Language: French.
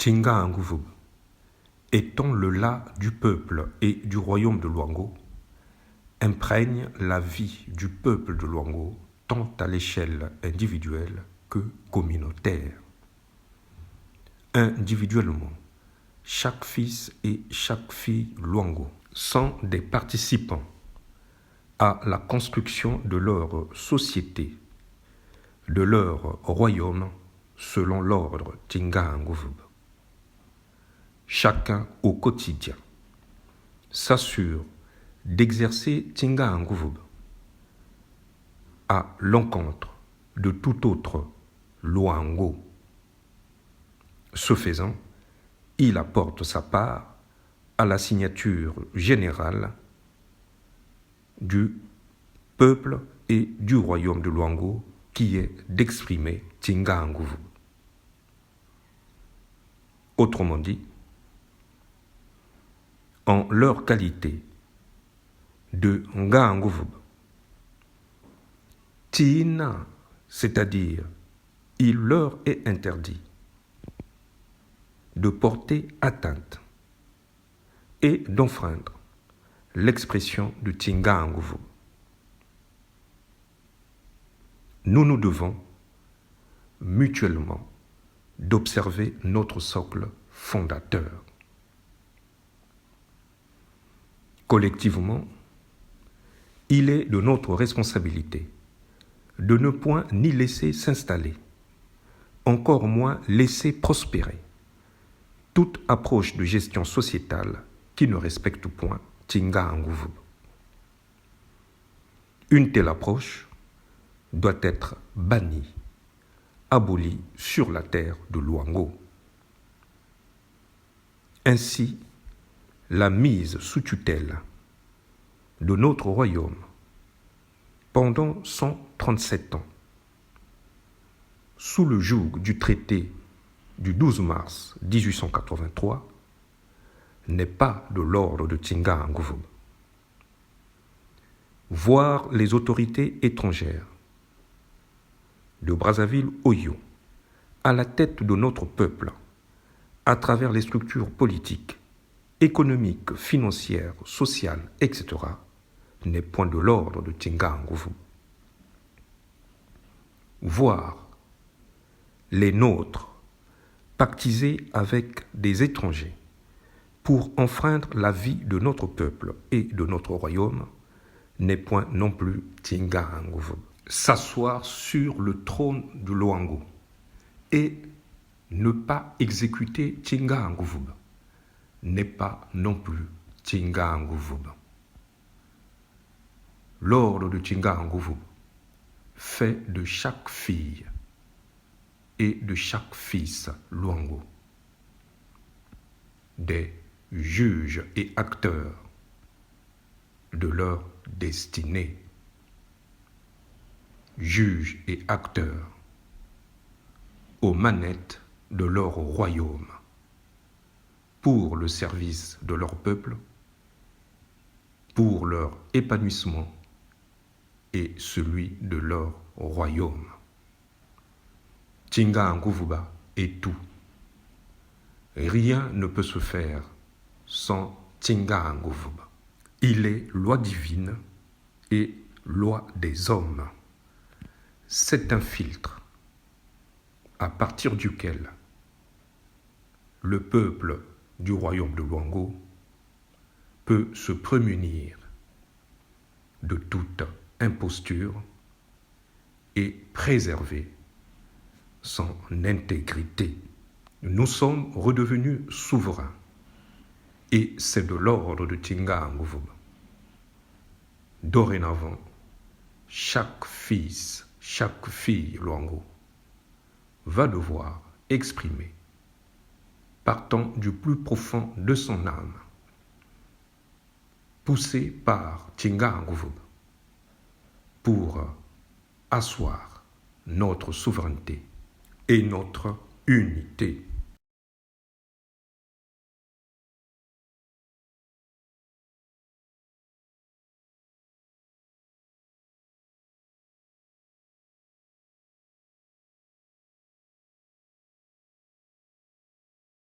Tinga Nguvub, étant le la du peuple et du royaume de Luango, imprègne la vie du peuple de Luango tant à l'échelle individuelle que communautaire. Individuellement, chaque fils et chaque fille Luango sont des participants à la construction de leur société, de leur royaume selon l'ordre Tinga Nguvub. Chacun au quotidien s'assure d'exercer Tinga Nguvub à l'encontre de tout autre Luango. Ce faisant, il apporte sa part à la signature générale du peuple et du royaume de Luango qui est d'exprimer Tinga Nguvub. Autrement dit, en leur qualité de Nga Nguvub, Tina, c'est-à-dire il leur est interdit de porter atteinte et d'enfreindre l'expression de Tinga Nguvub. Nous nous devons mutuellement d'observer notre socle fondateur. Collectivement, il est de notre responsabilité de ne point ni laisser s'installer, encore moins laisser prospérer toute approche de gestion sociétale qui ne respecte point Tinga Nguvub. Une telle approche doit être bannie, abolie sur la terre de Luango. Ainsi, la mise sous tutelle de notre royaume pendant 137 ans, sous le joug du traité du 12 mars 1883, n'est pas de l'ordre de Tinga Nguvub. Voir les autorités étrangères de Brazzaville-Oyo à la tête de notre peuple, à travers les structures politiques, économiques, financières, sociales, etc., n'est point de l'ordre de Tinga Nguvub. Voir les nôtres pactiser avec des étrangers pour enfreindre la vie de notre peuple et de notre royaume n'est point non plus Tinga Nguvub. S'asseoir sur le trône de Luango et ne pas exécuter Tinga Nguvub n'est pas non plus Tinga Nguvub. L'ordre de Tinga Nguvub fait de chaque fille et de chaque fils Luango des juges et acteurs de leur destinée. Juges et acteurs aux manettes de leur royaume pour le service de leur peuple, pour leur épanouissement et celui de leur royaume. Tinga Nguvuba est tout. Rien ne peut se faire sans Tinga Nguvub. Il est loi divine et loi des hommes. C'est un filtre à partir duquel le peuple du royaume de Luango peut se prémunir de toute imposture et préserver son intégrité. Nous sommes redevenus souverains et c'est de l'ordre de Tinga Nguvub. Dorénavant, chaque fils, chaque fille Luango va devoir exprimer, partant du plus profond de son âme, poussé par Tinga Nguvub, pour asseoir notre souveraineté et notre unité.